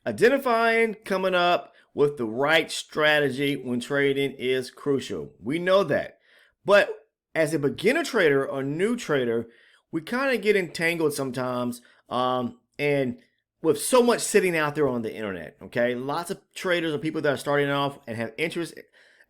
Identifying, coming up with the right strategy when trading is crucial. We know that. But as a beginner trader or new trader, we kind of get entangled sometimes and with so much sitting out there on the internet. Okay, lots of traders or people that are starting off and have interest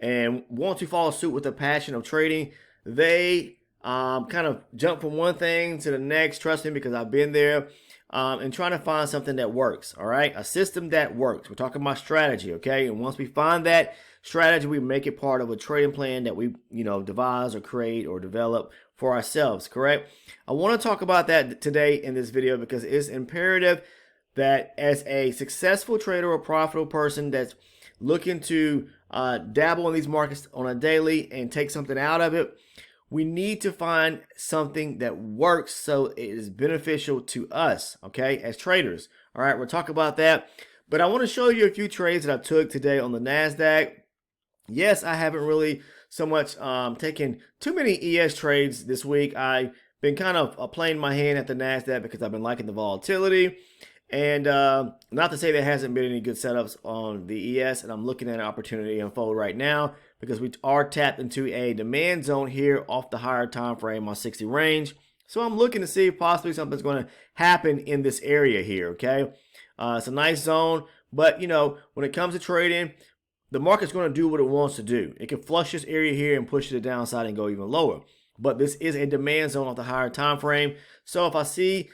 and want to follow suit with the passion of trading. They kind of jump from one thing to the next. Trust me, because I've been there. And trying to find something that works. All right, a system that works. We're talking about strategy. Okay, and once we find that strategy, we make it part of a trading plan that we devise or create or develop for ourselves. Correct. I want to talk about that today in this video because it's imperative that as a successful trader or profitable person that's looking to dabble in these markets on a daily and take something out of it, we need to find something that works so it is beneficial to us, okay, as traders. All right, we'll talk about that. But I want to show you a few trades that I took today on the NASDAQ. Yes, I haven't really so much taken too many ES trades this week. I've been kind of playing my hand at the NASDAQ because I've been liking the volatility. And not to say there hasn't been any good setups on the ES, and I'm looking at an opportunity unfold right now because we are tapped into a demand zone here off the higher time frame on 60 range. So I'm looking to see if possibly something's going to happen in this area here, okay? It's a nice zone, but when it comes to trading, the market's going to do what it wants to do. It can flush this area here and push to the downside and go even lower. But this is a demand zone off the higher time frame. So if I see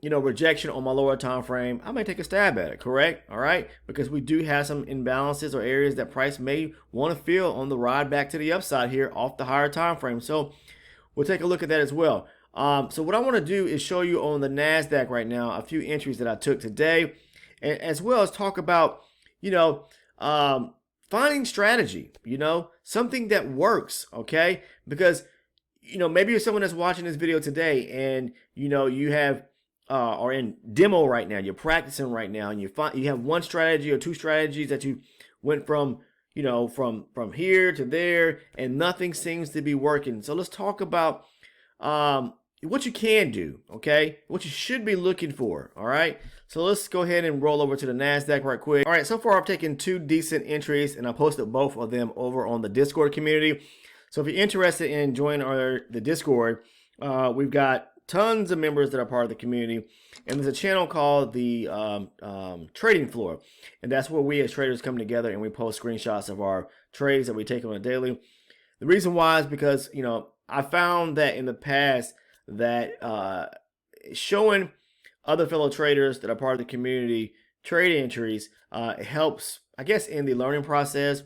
rejection on my lower time frame, I may take a stab at it, correct? All right, because we do have some imbalances or areas that price may want to fill on the ride back to the upside here off the higher time frame. So we'll take a look at that as well. So what I want to do is show you on the NASDAQ right now a few entries that I took today, and as well as talk about finding strategy, something that works, okay? Because maybe you're someone that's watching this video today and you have are in demo right now, you're practicing right now, and you have one strategy or two strategies that you went from from here to there, and nothing seems to be working. So let's talk about what you can do, okay? What you should be looking for, all right? So let's go ahead and roll over to the NASDAQ right quick. All right, so far I've taken two decent entries, and I posted both of them over on the Discord community. So if you're interested in joining the Discord, we've got tons of members that are part of the community, and there's a channel called the trading floor, and that's where we as traders come together and we post screenshots of our trades that we take on a daily. The reason why is because I found that in the past that showing other fellow traders that are part of the community trade entries helps, I guess, in the learning process.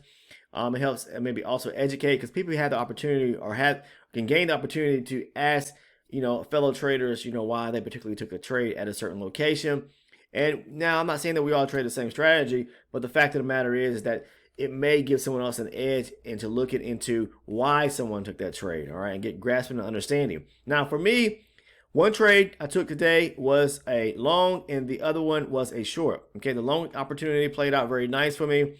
It helps maybe also educate, because people have the opportunity or can gain the opportunity to ask fellow traders, why they particularly took a trade at a certain location. And now I'm not saying that we all trade the same strategy, but the fact of the matter is that it may give someone else an edge into looking into why someone took that trade, all right, and get grasping and understanding. Now, for me, one trade I took today was a long and the other one was a short. Okay, the long opportunity played out very nice for me.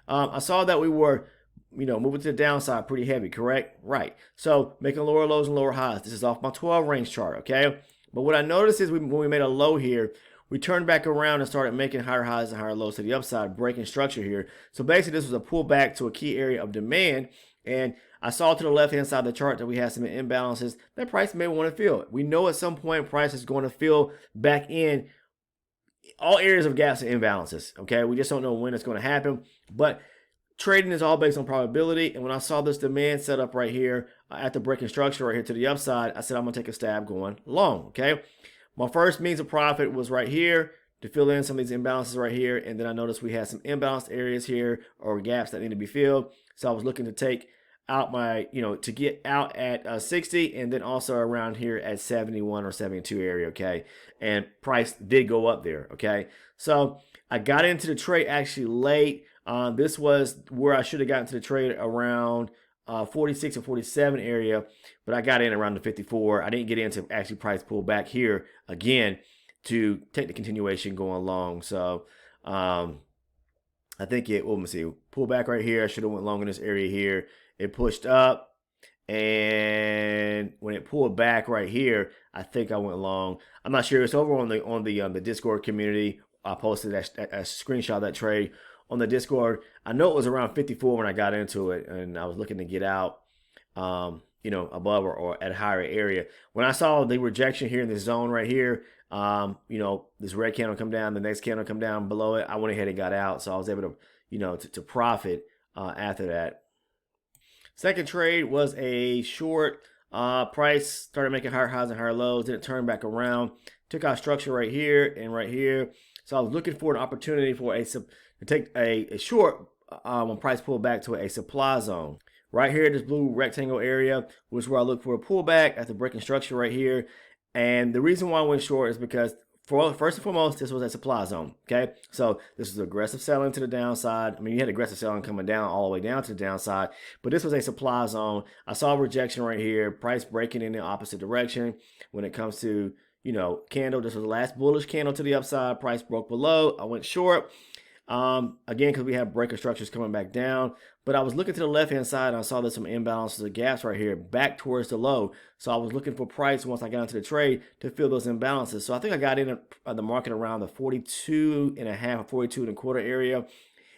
I saw that we were moving to the downside pretty heavy, correct? Right. So making lower lows and lower highs. This is off my 12 range chart, okay? But what I noticed is when we made a low here, we turned back around and started making higher highs and higher lows to the upside, breaking structure here. So basically this was a pullback to a key area of demand. And I saw to the left-hand side of the chart that we had some imbalances that price may want to fill. We know at some point price is going to fill back in all areas of gaps and imbalances, okay? We just don't know when it's going to happen. But trading is all based on probability, and when I saw this demand set up right here at the breaking structure right here to the upside, I said I'm going to take a stab going long, okay? My first means of profit was right here to fill in some of these imbalances right here, and then I noticed we had some imbalanced areas here or gaps that need to be filled, so I was looking to take out my, to get out at 60 and then also around here at 71 or 72 area, okay? And price did go up there, okay? So I got into the trade actually late. This was where I should have gotten to the trade around 46 or 47 area, but I got in around the 54. I didn't get into actually price pull back here again to take the continuation going long. So I think let me see, pull back right here. I should have went long in this area here. It pushed up, and when it pulled back right here, I think I went long. I'm not sure. It's over on the Discord community. I posted a screenshot of that trade on the Discord. I know it was around 54 when I got into it, and I was looking to get out, above or at a higher area. When I saw the rejection here in this zone right here, this red candle come down, the next candle come down below it, I went ahead and got out. So I was able to profit after that. Second trade was a short. Price started making higher highs and higher lows. Then it turned back around. Took out structure right here and right here. So I was looking for an opportunity to take a short when price pulled back to a supply zone. Right here, this blue rectangle area was where I looked for a pullback after breaking structure right here. And the reason why I went short is because first and foremost, this was a supply zone, okay? So this was aggressive selling to the downside. I mean, you had aggressive selling coming down all the way down to the downside, but this was a supply zone. I saw rejection right here, price breaking in the opposite direction. When it comes to, candle, this was the last bullish candle to the upside. Price broke below. I went short. Again, because we have breaker structures coming back down. But I was looking to the left-hand side, and I saw there's some imbalances of gaps right here, back towards the low. So I was looking for price once I got into the trade to fill those imbalances. So I think I got in the market around the 42.5 or 42.25 area.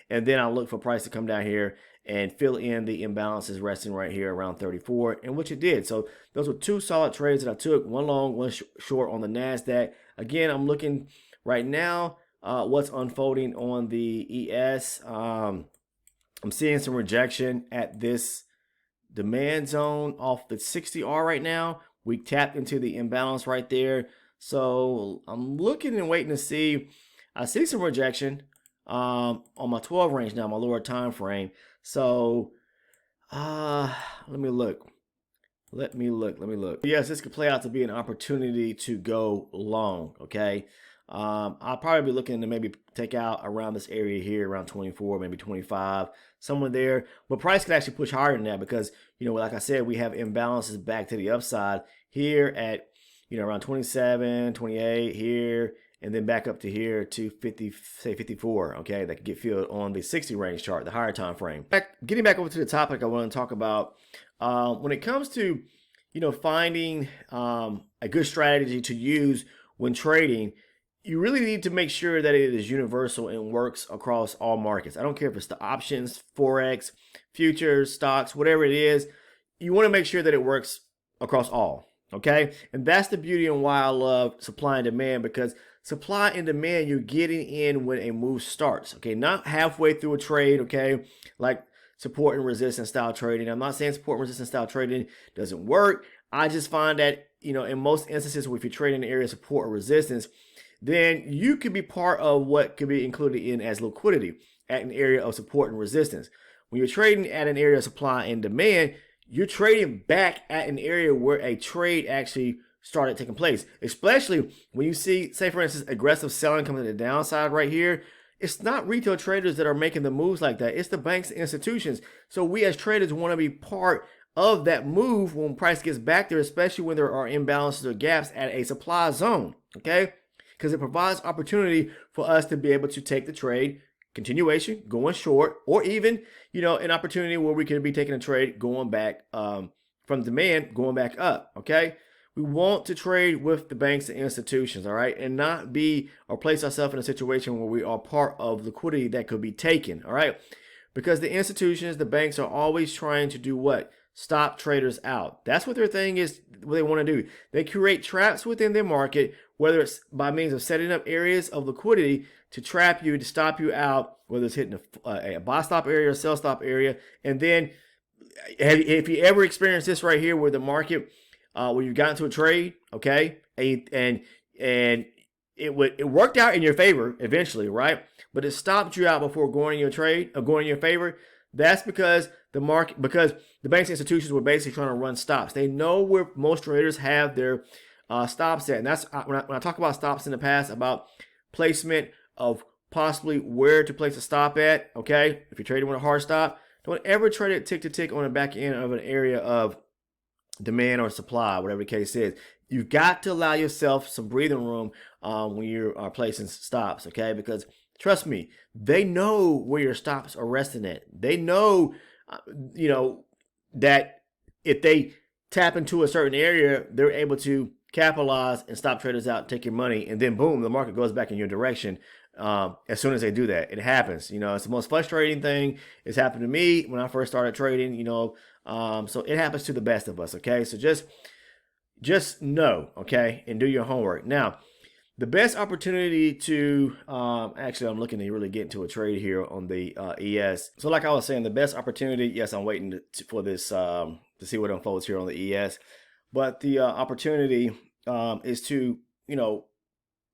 And then I looked for price to come down here and fill in the imbalances resting right here around 34, and which it did. So those were two solid trades that I took, one long, one short on the NASDAQ. Again, I'm looking right now what's unfolding on the ES. I'm seeing some rejection at this demand zone off the 60R right now. We tapped into the imbalance right there. So I'm looking and waiting to see. I see some rejection on my 12 range now, my lower time frame. So let me look. Yes, this could play out to be an opportunity to go long, okay? I'll probably be looking to maybe take out around this area here, around 24, maybe 25, somewhere there. But price could actually push higher than that because, like I said, we have imbalances back to the upside here at, around 27, 28 here, and then back up to here to 50, say 54, okay? That could get filled on the 60 range chart, the higher time frame. Getting back over to the topic I want to talk about, when it comes to, finding a good strategy to use when trading, you really need to make sure that it is universal and works across all markets. I don't care if it's the options, Forex, futures, stocks, whatever it is. You want to make sure that it works across all, okay? And that's the beauty and why I love supply and demand, because supply and demand, you're getting in when a move starts, okay? Not halfway through a trade, okay? Like support and resistance style trading. I'm not saying support and resistance style trading doesn't work. I just find that, in most instances, if you're trading in the area of support or resistance, then you could be part of what could be included in as liquidity at an area of support and resistance. When you're trading at an area of supply and demand, you're trading back at an area where a trade actually started taking place, especially when you see, say for instance, aggressive selling coming to the downside right here. It's not retail traders that are making the moves like that. It's the banks and institutions. So we as traders want to be part of that move when price gets back there, especially when there are imbalances or gaps at a supply zone, okay? Because it provides opportunity for us to be able to take the trade, continuation, going short, or even, an opportunity where we could be taking a trade going back from demand, going back up, okay? We want to trade with the banks and institutions, all right? And not be or place ourselves in a situation where we are part of liquidity that could be taken, all right? Because the institutions, the banks are always trying to do what? Stop traders out. That's what their thing is, what they want to do. They create traps within their market, whether it's by means of setting up areas of liquidity to trap you, to stop you out, whether it's hitting a buy stop area or sell stop area. And then if you ever experienced this right here where the market, where you got into a trade, okay, and it worked out in your favor eventually, right? But it stopped you out before going in your trade or going in your favor. That's because the banks and institutions were basically trying to run stops. They know where most traders have their stops at. And that's when I talk about stops in the past, about placement of possibly where to place a stop at, okay? If you're trading with a hard stop, don't ever trade it tick to tick on the back end of an area of demand or supply, whatever the case is. You've got to allow yourself some breathing room when you are placing stops, okay? Because trust me, they know where your stops are resting at. They know, that if they tap into a certain area, they're able to capitalize and stop traders out, take your money, and then boom, the market goes back in your direction as soon as they do that. It happens. You know, it's the most frustrating thing. It's happened to me when I first started trading. You know, so it happens to the best of us. Okay, so just know, okay, and do your homework. Now, the best opportunity to actually, I'm looking to really get into a trade here on the ES. So, like I was saying, the best opportunity. Yes, I'm waiting for this to see what unfolds here on the ES. But the opportunity is to, you know,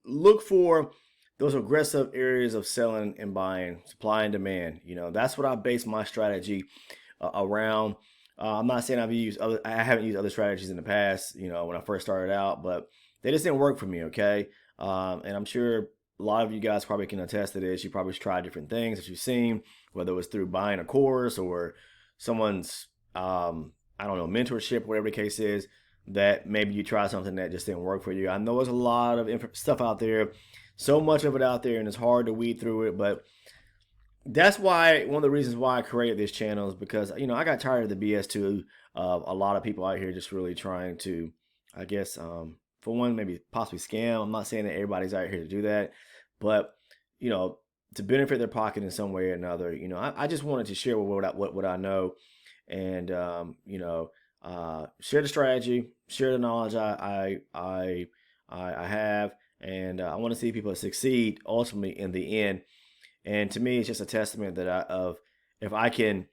look for those aggressive areas of selling and buying, supply and demand. You know, that's what I base my strategy around. I'm not saying I haven't used other strategies in the past, you know, when I first started out, but they just didn't work for me. Okay. And I'm sure a lot of you guys probably can attest to this. You probably tried different things that you've seen, whether it was through buying a course or someone's, I don't know, mentorship, whatever the case is, that maybe you try something that just didn't work for you. I know there's a lot of stuff out there, so much of it out there, and it's hard to weed through it, but that's why one of the reasons why I created this channel is because, you know, I got tired of the BS too, of a lot of people out here just really trying to, I guess, for one, maybe possibly scam. I'm not saying that everybody's out here to do that, but, you know, to benefit their pocket in some way or another. You know, I just wanted to share what I know, and you know, share the strategy, share the knowledge I have, and I want to see people succeed ultimately in the end. And to me, it's just a testament of if I can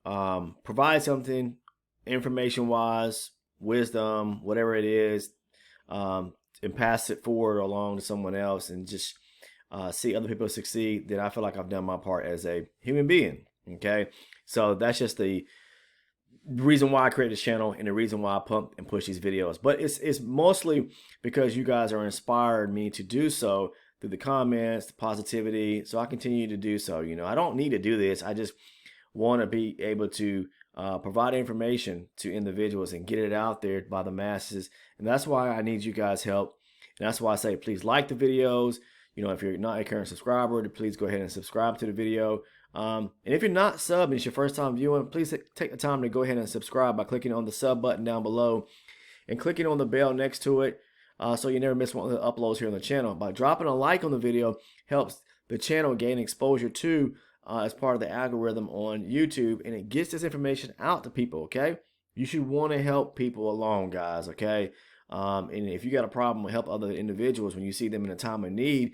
provide something information wise, wisdom, whatever it is, and pass it forward along to someone else, and just see other people succeed, then I feel like I've done my part as a human being. Okay, so that's just the reason why I created this channel and the reason why I pump and push these videos. But it's mostly because you guys are inspired me to do so through the comments, the positivity. So I continue to do so. You know, I don't need to do this. I just want to be able to provide information to individuals and get it out there by the masses. And that's why I need you guys' help. And that's why I say, please like the videos. You know, if you're not a current subscriber, please go ahead and subscribe to the video. And if you're not subbed and it's your first time viewing, please take the time to go ahead and subscribe by clicking on the sub button down below and clicking on the bell next to it, so you never miss one of the uploads here on the channel. By dropping a like on the video helps the channel gain exposure to as part of the algorithm on YouTube, and it gets this information out to people. Okay, you should want to help people along, guys. Okay, and if you got a problem, help other individuals when you see them in a time of need,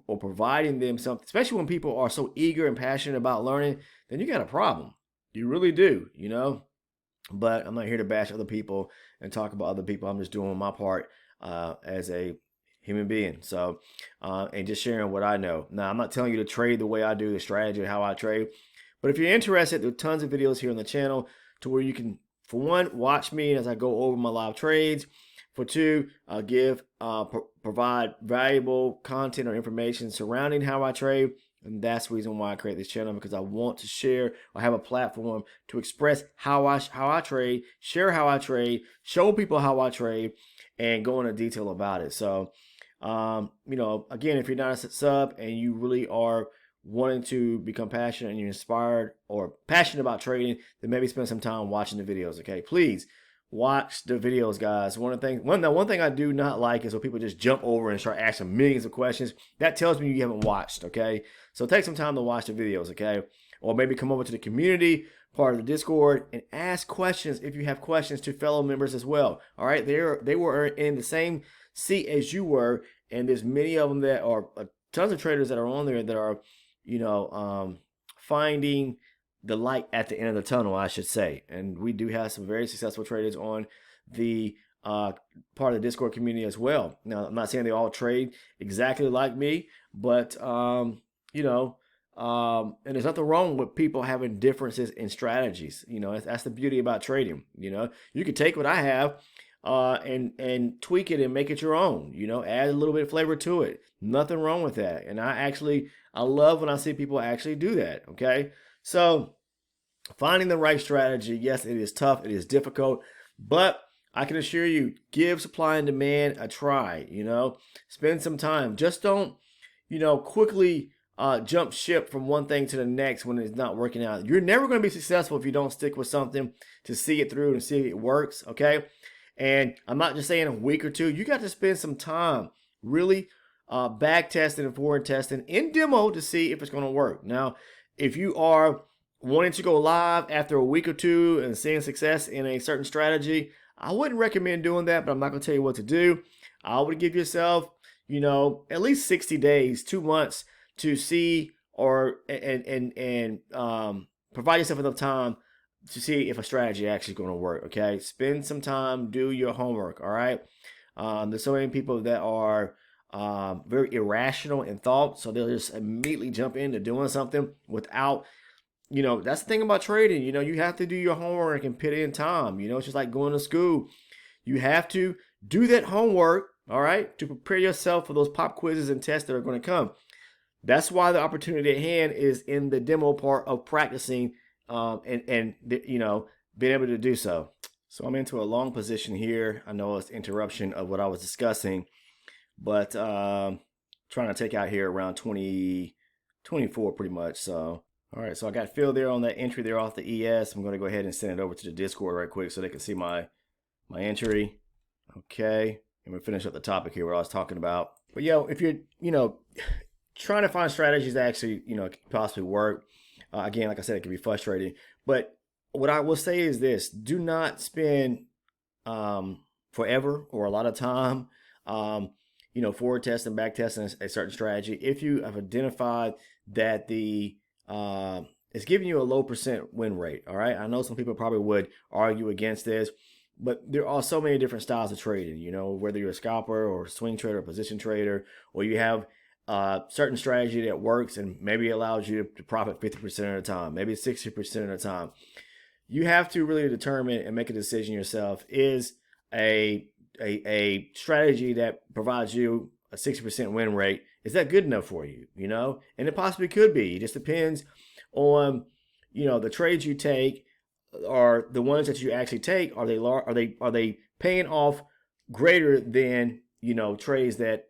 or providing them something, especially when people are so eager and passionate about learning, then you got a problem. You really do, you know. But I'm not here to bash other people and talk about other people. I'm just doing my part as a human being. So, and just sharing what I know. Now, I'm not telling you to trade the way I do, the strategy, how I trade. But if you're interested, there are tons of videos here on the channel to where you can, for one, watch me as I go over my live trades. For two, provide valuable content or information surrounding how I trade. And that's the reason why I create this channel, because I want to share or have a platform to express how I trade, share how I trade, show people how I trade, and go into detail about it. So, you know, again, if you're not a sub and you really are wanting to become passionate and you're inspired or passionate about trading, then maybe spend some time watching the videos. Okay, please watch the videos, guys. One thing I do not like is when people just jump over and start asking millions of questions. That tells me you haven't watched. Okay, so take some time to watch the videos. Okay, or maybe come over to the community part of the Discord and ask questions if you have questions to fellow members as well. All right, they were in the same seat as you were, and there's many of them that are tons of traders that are on there that are, you know, finding the light at the end of the tunnel, I should say. And we do have some very successful traders on the part of the Discord community as well. Now, I'm not saying they all trade exactly like me, but you know, and there's nothing wrong with people having differences in strategies. You know, that's the beauty about trading. You know, you can take what I have and tweak it and make it your own. You know, add a little bit of flavor to it. Nothing wrong with that. And I love when I see people actually do that. Okay, so finding the right strategy, yes, it is tough, it is difficult, but I can assure you, give supply and demand a try. You know, spend some time. Just don't, you know, quickly jump ship from one thing to the next when it's not working out. You're never going to be successful if you don't stick with something to see it through and see if it works. Okay, and I'm not just saying a week or two. You got to spend some time really back testing and forward testing in demo to see if it's going to work. Now, if you are wanting to go live after a week or two and seeing success in a certain strategy, I wouldn't recommend doing that, but I'm not going to tell you what to do. I would give yourself, at least 60 days, 2 months to see and provide yourself enough time to see if a strategy actually is going to work. Okay, spend some time, do your homework. All right. There's so many people that are very irrational in thought, so they'll just immediately jump into doing something without, that's the thing about trading. You have to do your homework and put in time. It's just like going to school. You have to do that homework, all right, to prepare yourself for those pop quizzes and tests that are going to come. That's why the opportunity at hand is in the demo part of practicing and being able to do so. So I'm into a long position here. I know it's interruption of what I was discussing, but trying to take out here around 2024 pretty much. So, all right, so I got filled there on that entry there off the ES. I'm going to go ahead and send it over to the Discord right quick so they can see my entry. Okay, and we'll finish up the topic here what I was talking about. But if you're, trying to find strategies that actually, possibly work, again, like I said, it can be frustrating. But what I will say is this: do not spend forever or a lot of time, forward testing, back testing a certain strategy. If you have identified that it's giving you a low % win rate, all right. I know some people probably would argue against this, but there are so many different styles of trading. Whether you're a scalper or a swing trader, or position trader, or you have certain strategy that works and maybe allows you to profit 50% of the time, maybe 60% of the time. You have to really determine and make a decision yourself. Is a strategy that provides you a 60% win rate, is that good enough for you? And it possibly could be. It just depends on the trades you take, are the ones that you actually take, are they paying off greater than trades that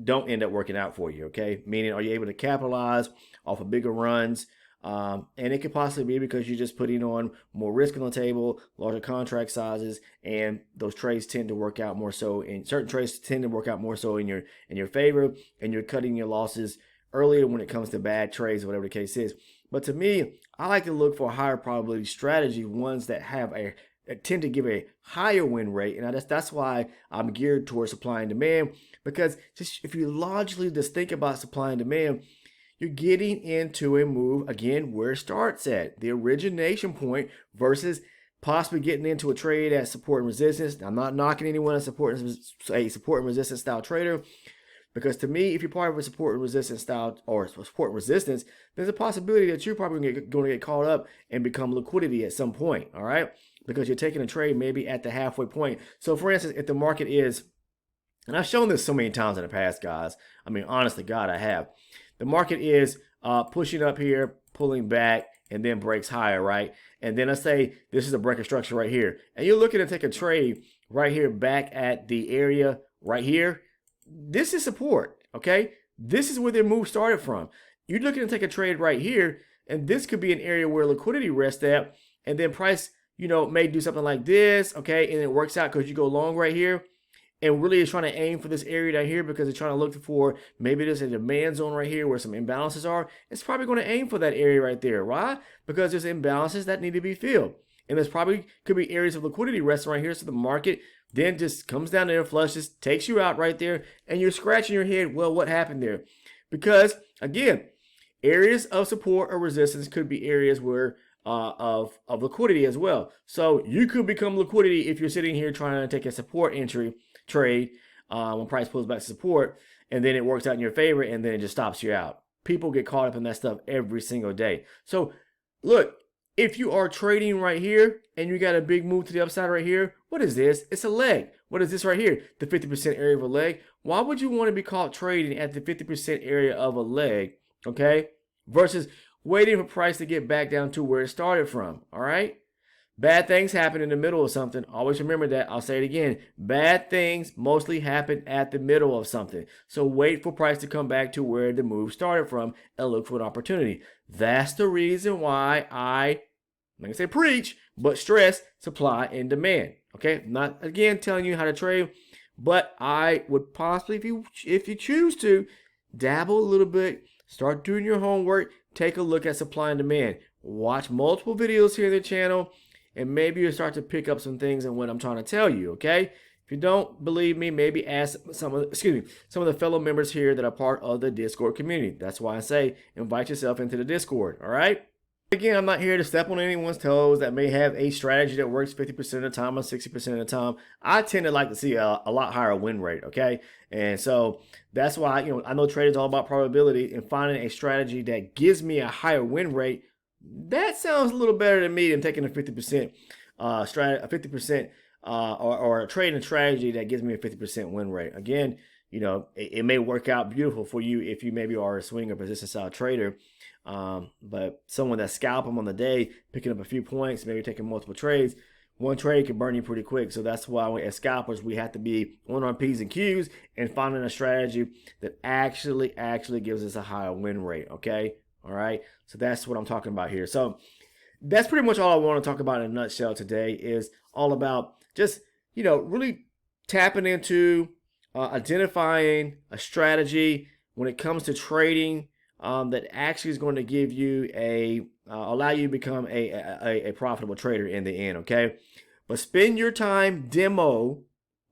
don't end up working out for you. Okay, meaning, are you able to capitalize off of bigger runs? And it could possibly be because you're just putting on more risk on the table, larger contract sizes, and those trades tend to work out more so. In certain trades tend to work out more so in your favor, and you're cutting your losses earlier when it comes to bad trades, whatever the case is. But to me, I like to look for higher probability strategy, ones that have that tend to give a higher win rate, and that's why I'm geared towards supply and demand. Because just if you logically just think about supply and demand, you're getting into a move, again, where it starts at, the origination point, versus possibly getting into a trade at support and resistance. I'm not knocking anyone as a support and resistance style trader, because to me, if you're part of a support and resistance style or support and resistance, there's a possibility that you're probably going to get caught up and become liquidity at some point, all right? Because you're taking a trade maybe at the halfway point. So for instance, if the market is, and I've shown this so many times in the past, guys, I mean, honestly, God, I have. The market is pushing up here, pulling back, and then breaks higher, right? And then let's say this is a breaker structure right here, and you're looking to take a trade right here back at the area right here. This is support, okay? This is where their move started from. You're looking to take a trade right here, and this could be an area where liquidity rests at, and then price, may do something like this, okay? And it works out because you go long right here, and really is trying to aim for this area down here because they're trying to look for, maybe there's a demand zone right here where some imbalances are. It's probably going to aim for that area right there. Why? Because there's imbalances that need to be filled. And there's probably could be areas of liquidity resting right here. So the market then just comes down there, flushes, takes you out right there, and you're scratching your head, well, what happened there? Because, again, areas of support or resistance could be areas where of liquidity as well. So you could become liquidity if you're sitting here trying to take a support entry trade when price pulls back to support, and then it works out in your favor, and then it just stops you out. People get caught up in that stuff every single day. So look, if you are trading right here and you got a big move to the upside right here, what is this? It's a leg. What is this right here? The 50% area of a leg. Why would you want to be caught trading at the 50% area of a leg, okay, versus waiting for price to get back down to where it started from? All right. Bad things happen in the middle of something. Always remember that. I'll say it again. Bad things mostly happen at the middle of something. So wait for price to come back to where the move started from and look for an opportunity. That's the reason why I'm not going to say preach, but stress supply and demand. Okay? I'm not, again, telling you how to trade, But I would possibly, if you choose to, dabble a little bit, start doing your homework, take a look at supply and demand, watch multiple videos here on the channel, and maybe you'll start to pick up some things in what I'm trying to tell you, okay? If you don't believe me, maybe ask some of the fellow members here that are part of the Discord community. That's why I say invite yourself into the Discord, all right? Again, I'm not here to step on anyone's toes that may have a strategy that works 50% of the time or 60% of the time. I tend to like to see a lot higher win rate, okay? And so that's why, I know trading is all about probability, and finding a strategy that gives me a higher win rate, that sounds a little better to me than taking a 50% or a trading strategy that gives me a 50% win rate. Again, it may work out beautiful for you if you maybe are a swing or position style trader. But someone that's scalping on the day, picking up a few points, maybe taking multiple trades, one trade can burn you pretty quick. So that's why as scalpers, we have to be on our P's and Q's and finding a strategy that actually gives us a higher win rate. Okay. All right. So that's what I'm talking about here. So that's pretty much all I want to talk about in a nutshell today, is all about just, really tapping into identifying a strategy when it comes to trading that actually is going to give you allow you to become a profitable trader in the end, okay? But spend your time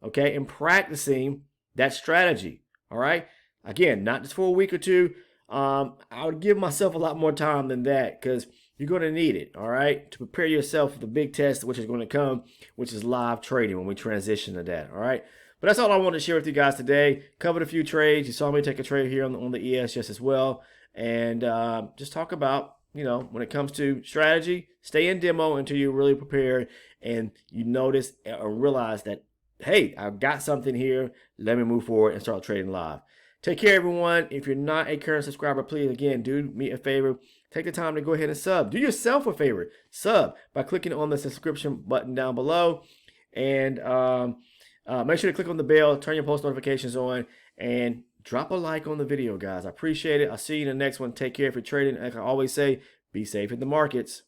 okay, and practicing that strategy, all right? Again, not just for a week or two. I would give myself a lot more time than that, because you're going to need it, all right, to prepare yourself for the big test, which is going to come, which is live trading when we transition to that, all right? But that's all I wanted to share with you guys today. Covered a few trades. You saw me take a trade here on the ES just as well. And just talk about, when it comes to strategy, stay in demo until you're really prepared and you notice or realize that, hey, I've got something here. Let me move forward and start trading live. Take care, everyone. If you're not a current subscriber, please, again, do me a favor. Take the time to go ahead and sub. Do yourself a favor. Sub by clicking on the subscription button down below. And make sure to click on the bell, turn your post notifications on, and drop a like on the video, guys. I appreciate it. I'll see you in the next one. Take care if you're trading. Like I always say, be safe in the markets.